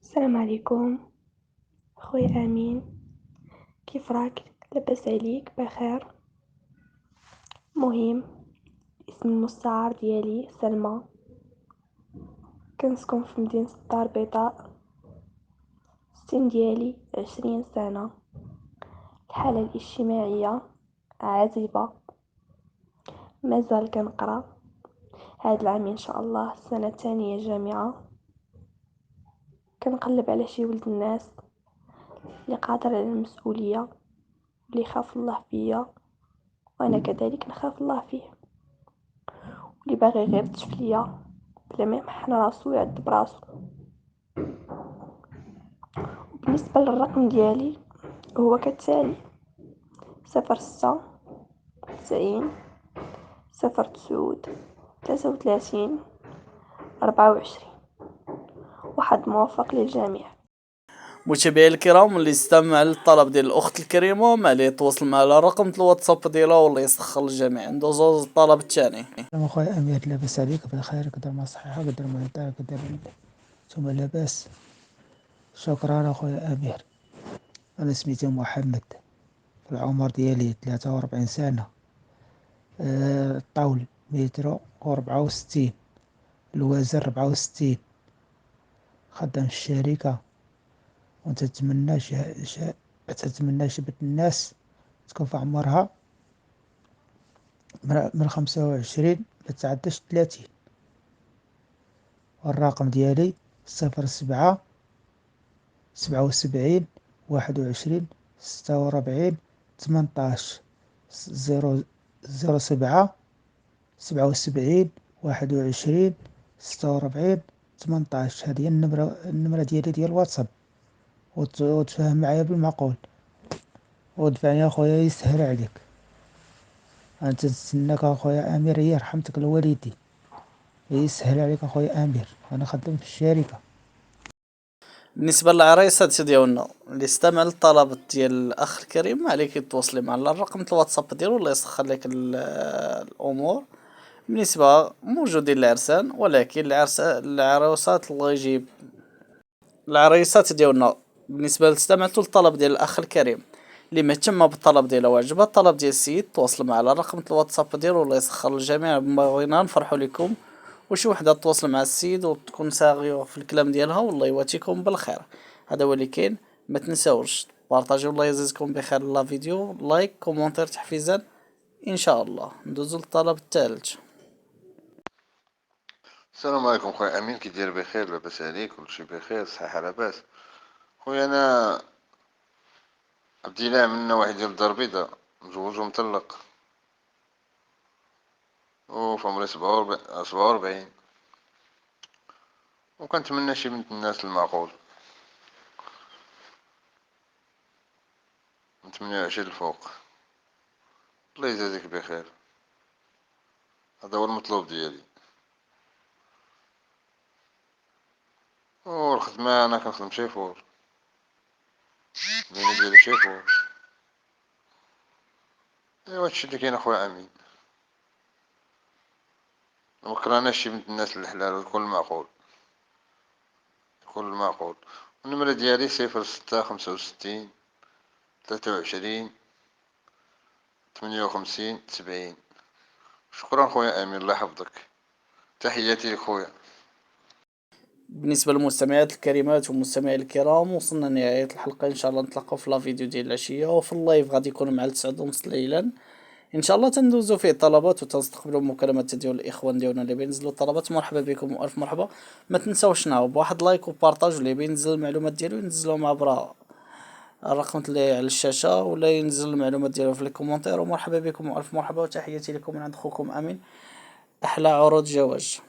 السلام عليكم خويا امين، كيف راك؟ لاباس عليك؟ بخير. مهم، اسم المستعار ديالي سلمى، كنسكن في مدينة الدار البيضاء، السن ديالي 20 سنة، الحالة الاجتماعية عازبة، مازال كنقرا هاد العام ان شاء الله السنة الثانية جامعة. كنقلب على شي ولد الناس اللي قادر على المسؤولية، اللي يخاف الله فيا وانا كذلك نخاف الله فيه، واللي باغي غير التفلية بلا ما يمحن راسو ويعد براسو. بالنسبة للرقم ديالي هو كالتالي: 06 90 09 33 24. واحد موفق للجميع. متابعي الكرام، اللي استمع للطلب ديال الاخت الكريمه ما عليه يتواصل مع على رقم الواتساب ديالها والله يسخر الجميع. ندوزو للطلب الثاني. السلام اخويا امير، لاباس عليك؟ بخير؟ قدر ما صحيحه، قدر ما يطير، قدر ثم لاباس. شكرا اخويا امير. انا سميتي محمد، العمر ديالي 43 سنه، الطول 1 متر و64، الوزن 64، خدام في الشركه، تتمناش بنت الناس تكون في عمرها من 25 ما تعداش 30. والرقم ديالي 07 77 21 46 18 07 77 21 46 18. هذه هي النمرة ديالي ديال الواتساب، وتفاهم معايا بالمعقول، ودفعني اخويا يسهل عليك. انت نتسناك اخويا امير، هي رحمتك لوالدي، يسهل عليك اخويا امير، انا خدام في الشركة. بالنسبه للعريسات ديالنا اللي استمع للطلب ديال الاخ الكريم، ما عليك يتواصلي مع الرقم الواتساب ديالو الله يسخر لك الامور. بالنسبه موجودين العرسان، ولكن العروسات الله يجيب العريسات ديالنا. بالنسبه استمعتوا للطلب ديال الاخ الكريم اللي مهتم بالطلب ديالو وعجبها الطلب ديال السيد، تواصل مع على رقم الواتساب ديالو الله يسخر الجميع. بغينا نفرحوا لكم، وشي وحده تواصل مع السيد وتكون صاغيه في الكلام ديالها والله يواتيكم بالخير. هذا هو اللي كاين. ما تنساوش بارطاجيو، الله يجزيكم بخير لا فيديو، لايك كومونتير تحفيزا ان شاء الله. ندوزو للطلب الثالث. السلام عليكم خويا امين، كي داير؟ بخير؟ لاباس عليك؟ كلشي بخير؟ صحيحه لاباس؟ خويا انا عبد الله من النواحي ديال الدار البيضاء، مزوج ومطلق، وفي عمري 47، وكنتمنى شي بنت الناس المعقول، من 28 الفوق. الله يجازيك بخير، هذا هو المطلوب ديالي. والخدمه انا كنخدم شيفور، المهنه ديالي شيفور. ايوا هادشي اللي كاين اخويا امين. مكرهناش شي بنت الناس الحلال، ويكون المعقول، يكون المعقول. النمرة ديالي 06 65 23 58 70. شكرا خويا امين، الله يحفظك، تحياتي لك خويا. بالنسبه للمستمعات الكريمات والمستمعين الكرام، وصلنا لنهايه الحلقه. ان شاء الله نتلاقاو في لا فيديو ديال العشيه، وفي اللايف غادي يكون مع 9:30 ليلا ان شاء الله. تندوزو فيه الطلبات وتستقبلوا مكالمات ديال الاخوان ديالنا اللي بينزلوا الطلبات. مرحبا بكم والف مرحبا. ما تنساوش نعاود بواحد لايك وبارطاج، اللي بينزل المعلومات ديالو ينزلهم عبر الرقم اللي على الشاشه، ولا ينزل المعلومات ديالو في الكومونتير. ومرحبا بكم والف مرحبا، وتحياتي لكم من عند خوكم امين. احلى عروض جواج.